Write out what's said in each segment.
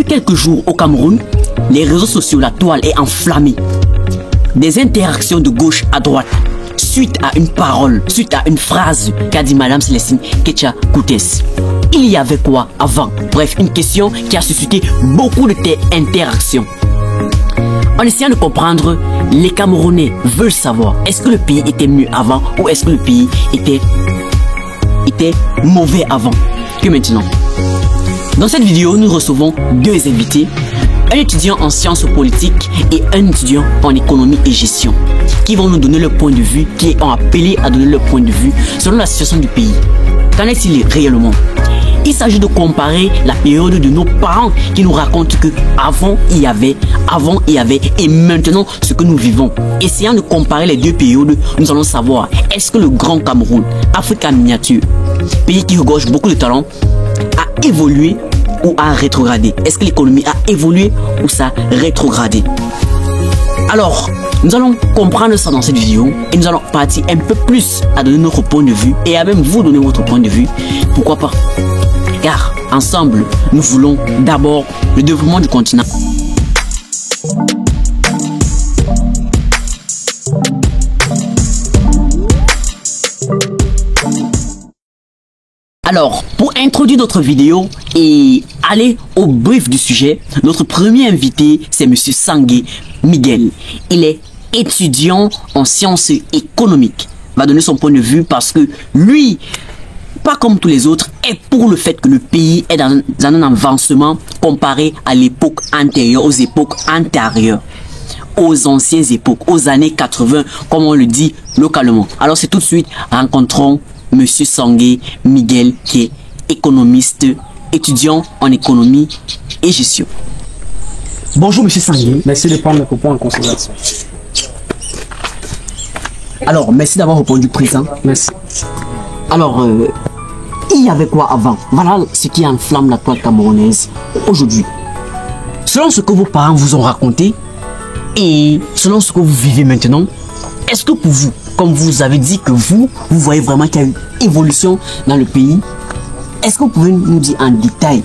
Depuis quelques jours au Cameroun, les réseaux sociaux, la toile est enflammée. Des interactions de gauche à droite suite à une parole, suite à une phrase qu'a dit Madame Célestine Ketcha Koutès. Il y avait quoi avant? Bref, une question qui a suscité beaucoup de interactions. En essayant de comprendre, les Camerounais veulent savoir est-ce que le pays était mieux avant ou est-ce que le pays était mauvais avant que maintenant. Dans cette vidéo, nous recevons deux invités, un étudiant en sciences politiques et un étudiant en économie et gestion, qui vont nous donner leur point de vue, qui ont appelé à donner leur point de vue selon la situation du pays. Qu'en est-il réellement? Il s'agit de comparer la période de nos parents qui nous racontent que avant il y avait et maintenant ce que nous vivons. Essayant de comparer les deux périodes, nous allons savoir est-ce que le grand Cameroun, Afrique en miniature, pays qui regorge beaucoup de talents, a évolué ou a rétrogradé? Est-ce que l'économie a évolué ou ça a rétrogradé? Alors, nous allons comprendre ça dans cette vidéo et nous allons partir un peu plus à donner notre point de vue et à même vous donner votre point de vue. Pourquoi pas? Car ensemble, nous voulons d'abord le développement du continent. Alors, pour introduire notre vidéo et aller au brief du sujet, notre premier invité, c'est Monsieur Sangué Miguel. Il est étudiant en sciences économiques. Il va donner son point de vue parce que lui, pas comme tous les autres, est pour le fait que le pays est dans un avancement comparé à l'époque antérieure, aux époques antérieures, aux anciennes époques, aux années 80, comme on le dit localement. Alors c'est tout de suite, rencontrons Monsieur Sangué Miguel, qui est économiste, étudiant en économie et gestion. Bonjour Monsieur Sangué. Merci de prendre mes propos en considération. Alors, merci d'avoir répondu présent. Merci. Alors, il y avait quoi avant? Voilà ce qui enflamme la toile camerounaise aujourd'hui. Selon ce que vos parents vous ont raconté et selon ce que vous vivez maintenant, est-ce que pour vous, comme vous avez dit que vous voyez vraiment qu'il y a une évolution dans le pays, est-ce que vous pouvez nous dire en détail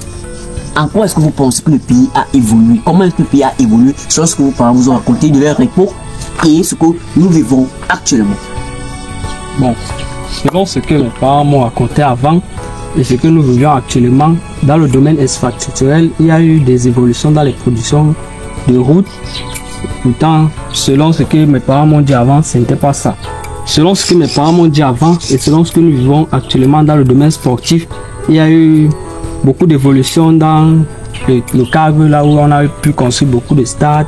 en quoi est-ce que vous pensez que le pays a évolué? Comment est-ce que le pays a évolué selon ce que vos parents vous ont raconté de leur époque et ce que nous vivons actuellement? Bon, selon ce que mes parents m'ont raconté avant et ce que nous vivons actuellement, dans le domaine infrastructurel, il y a eu des évolutions dans les productions de routes. Pourtant, selon ce que mes parents m'ont dit avant, ce n'était pas ça. Selon ce que mes parents m'ont dit avant et selon ce que nous vivons actuellement dans le domaine sportif, il y a eu beaucoup d'évolutions dans le cadre là où on a pu construire beaucoup de stades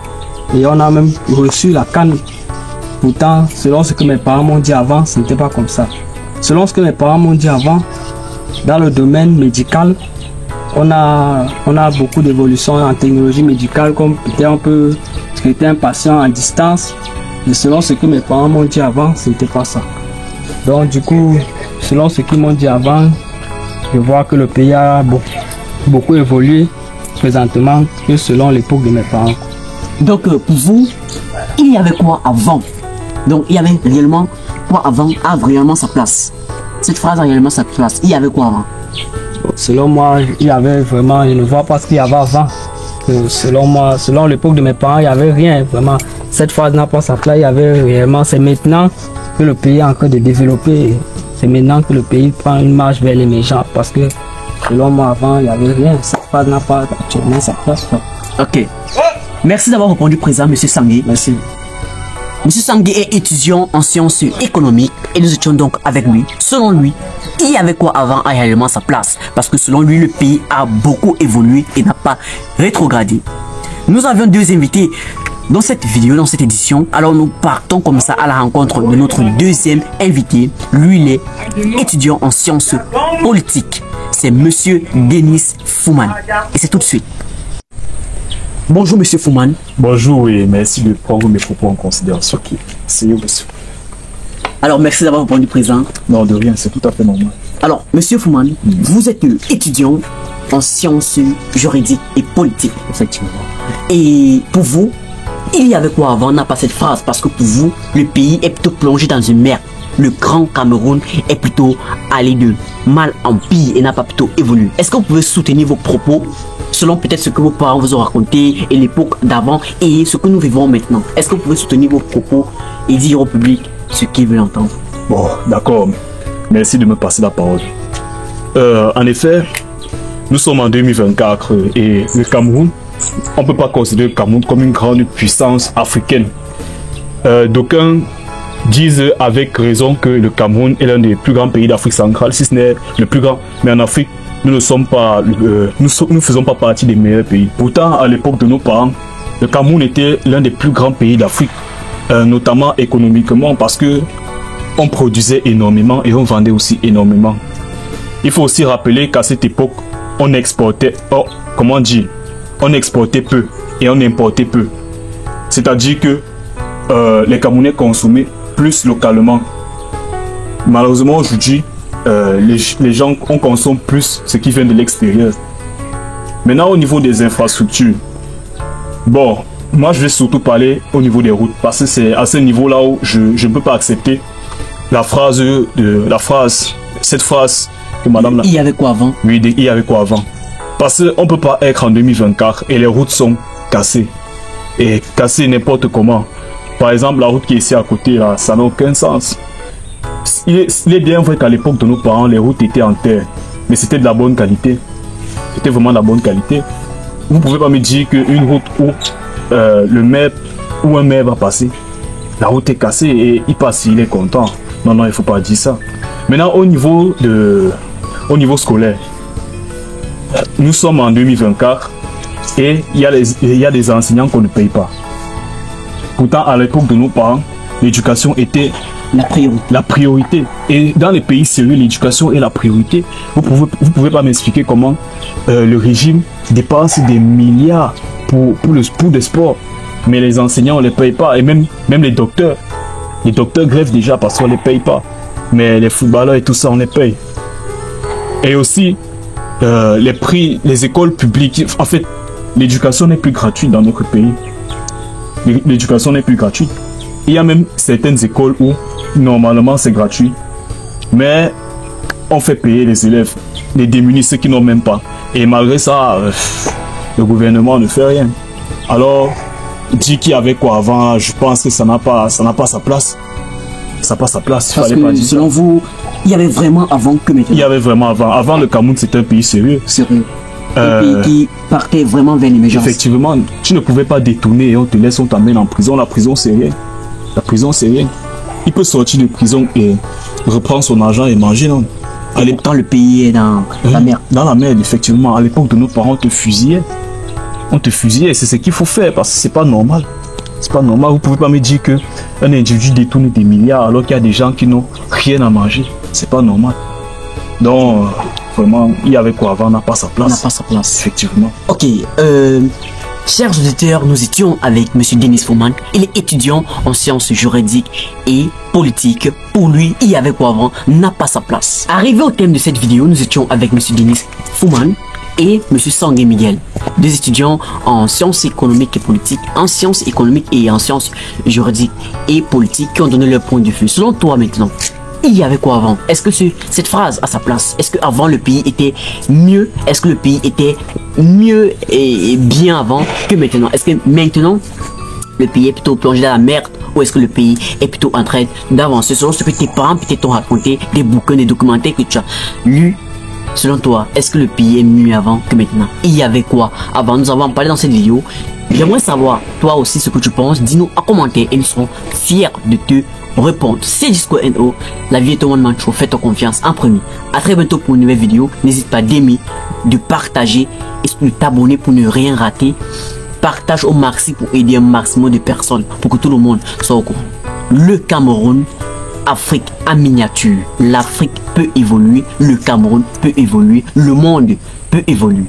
et on a même reçu la CAN. Pourtant, selon ce que mes parents m'ont dit avant, ce n'était pas comme ça. Selon ce que mes parents m'ont dit avant, dans le domaine médical, on a beaucoup d'évolutions en technologie médicale, comme peut-être on peut traiter un patient à distance. Mais selon ce que mes parents m'ont dit avant, ce n'était pas ça. Donc du coup, selon ce qu'ils m'ont dit avant, je vois que le pays a beaucoup évolué présentement que selon l'époque de mes parents. Donc pour vous, il y avait quoi avant? Donc il y avait réellement quoi avant a réellement sa place? Cette phrase a réellement sa place. Il y avait quoi avant? Selon moi, il y avait vraiment, je ne vois pas ce qu'il y avait avant. Selon moi, selon l'époque de mes parents, il n'y avait rien vraiment. Cette phrase n'a pas sa place, il y avait réellement. C'est maintenant que le pays est en train de développer. C'est maintenant que le pays prend une marche vers l'émergence. Parce que selon moi, avant, il n'y avait rien. Cette phrase n'a pas actuellement sa place. Ok. Merci d'avoir répondu présent, Monsieur Sangué. Merci. Monsieur Sangué est étudiant en sciences économiques et nous étions donc avec lui. Selon lui, il y avait quoi avant a réellement sa place parce que selon lui, le pays a beaucoup évolué et n'a pas rétrogradé. Nous avions deux invités dans cette vidéo, dans cette édition. Alors nous partons comme ça à la rencontre de notre deuxième invité. Lui, il est étudiant en sciences politiques. C'est Monsieur Denis Fouman. Et c'est tout de suite. Bonjour Monsieur Fouman. Bonjour et merci de prendre mes propos en considération. C'est monsieur. Alors merci d'avoir répondu présent. Non, de rien, c'est tout à fait normal. Alors Monsieur Fouman, vous êtes étudiant en sciences juridiques et politiques. Effectivement. Et pour vous, il y avait quoi avant? On n'a pas cette phrase parce que pour vous, le pays est plutôt plongé dans une mer. Le grand Cameroun est plutôt allé de mal en pire et n'a pas plutôt évolué. Est-ce que vous pouvez soutenir vos propos selon peut-être ce que vos parents vous ont raconté et l'époque d'avant et ce que nous vivons maintenant. Est-ce que vous pouvez soutenir vos propos et dire au public ce qu'ils veulent entendre? Bon, d'accord. Merci de me passer la parole. En effet, nous sommes en 2024 et le Cameroun, on ne peut pas considérer le Cameroun comme une grande puissance africaine. D'aucuns disent avec raison que le Cameroun est l'un des plus grands pays d'Afrique centrale, si ce n'est le plus grand. Mais en Afrique, nous ne sommes pas, nous faisons pas partie des meilleurs pays. Pourtant, à l'époque de nos parents, le Cameroun était l'un des plus grands pays d'Afrique, notamment économiquement, parce que on produisait énormément et on vendait aussi énormément. Il faut aussi rappeler qu'à cette époque, on exportait, on exportait peu et on importait peu. C'est-à-dire que les Camerounais consommaient plus localement. Malheureusement, aujourd'hui, les gens, on consomme plus ce qui vient de l'extérieur. Maintenant, au niveau des infrastructures, bon, moi je vais surtout parler au niveau des routes, parce que c'est à ce niveau-là où je ne peux pas accepter cette phrase que madame... Il y avait quoi avant? Oui, il y avait quoi avant? Parce qu'on ne peut pas être en 2024 et les routes sont cassées. Et cassées n'importe comment. Par exemple, la route qui est ici à côté, là, ça n'a aucun sens. Il est bien vrai qu'à l'époque de nos parents, les routes étaient en terre. Mais c'était de la bonne qualité. C'était vraiment de la bonne qualité. Vous ne pouvez pas me dire qu'une route où le maire ou un maire va passer, la route est cassée et il passe, il est content. Non, non, il ne faut pas dire ça. Maintenant, au niveau scolaire, nous sommes en 2024 et il y a des enseignants qu'on ne paye pas. Pourtant, à l'époque de nos parents, l'éducation était la priorité. Et dans les pays sérieux, l'éducation est la priorité. Vous pouvez pas m'expliquer comment le régime dépense des milliards pour le sport. Mais les enseignants, on ne les paye pas. Et même les docteurs grèvent déjà parce qu'on ne les paye pas. Mais les footballeurs et tout ça, on les paye. Et aussi, les écoles publiques, en fait, l'éducation n'est plus gratuite dans notre pays. L'éducation n'est plus gratuite. Il y a même certaines écoles où, normalement, c'est gratuit. Mais on fait payer les élèves, les démunis, ceux qui n'ont même pas. Et malgré ça, le gouvernement ne fait rien. Alors, dire qu'il y avait quoi avant, je pense que ça n'a pas sa place. Ça n'a pas sa place. Parce que selon vous, il y avait vraiment avant que maintenant. Il y avait vraiment avant. Avant, le Cameroun, c'était un pays sérieux. Sérieux. Un pays qui partait vraiment vers l'émergence. Effectivement, tu ne pouvais pas détourner et on te laisse, on t'amène en prison. La prison, c'est rien. La prison, c'est rien. Il peut sortir de prison et reprendre son argent et manger, non? Pourtant, le pays est dans la merde. Dans la merde, effectivement. À l'époque de nos parents, on te fusillait. On te fusillait. C'est ce qu'il faut faire parce que c'est pas normal. C'est pas normal. Vous pouvez pas me dire qu'un individu détourne des milliards alors qu'il y a des gens qui n'ont rien à manger. C'est pas normal. Donc, vraiment, il y avait quoi avant, n'a pas sa place. N'a pas sa place. Effectivement. Ok, chers auditeurs, nous étions avec M. Denis Fouman. Il est étudiant en sciences juridiques et politiques. Pour lui, il y avait quoi avant, n'a pas sa place. Arrivé au thème de cette vidéo, nous étions avec M. Denis Fouman et M. Sangue Miguel, deux étudiants en sciences économiques et politiques, en sciences économiques et en sciences juridiques et politiques qui ont donné leur point de vue. Selon toi maintenant, il y avait quoi avant? Est-ce que cette phrase a sa place? Est-ce qu'avant le pays était mieux? Est-ce que le pays était mieux et bien avant que maintenant? Est-ce que maintenant le pays est plutôt plongé dans la merde ou est-ce que le pays est plutôt en train d'avancer selon ce que tes parents peut-être t'ont raconté, des bouquins, des documentaires que tu as lus? Selon toi, est-ce que le pays est mieux avant que maintenant? Il y avait quoi avant? Nous avons parlé dans cette vidéo. J'aimerais savoir, toi aussi, ce que tu penses. Dis-nous en commentaire et nous serons fiers de te répondre. C'est Disco NO, la vie est au monde manchot. Fais-toi confiance en premier. À très bientôt pour une nouvelle vidéo. N'hésite pas d'aimer, de partager et de t'abonner pour ne rien rater. Partage au maxi pour aider un maximum de personnes pour que tout le monde soit au courant. Le Cameroun, Afrique en miniature. L'Afrique peut évoluer, le Cameroun peut évoluer, le monde peut évoluer.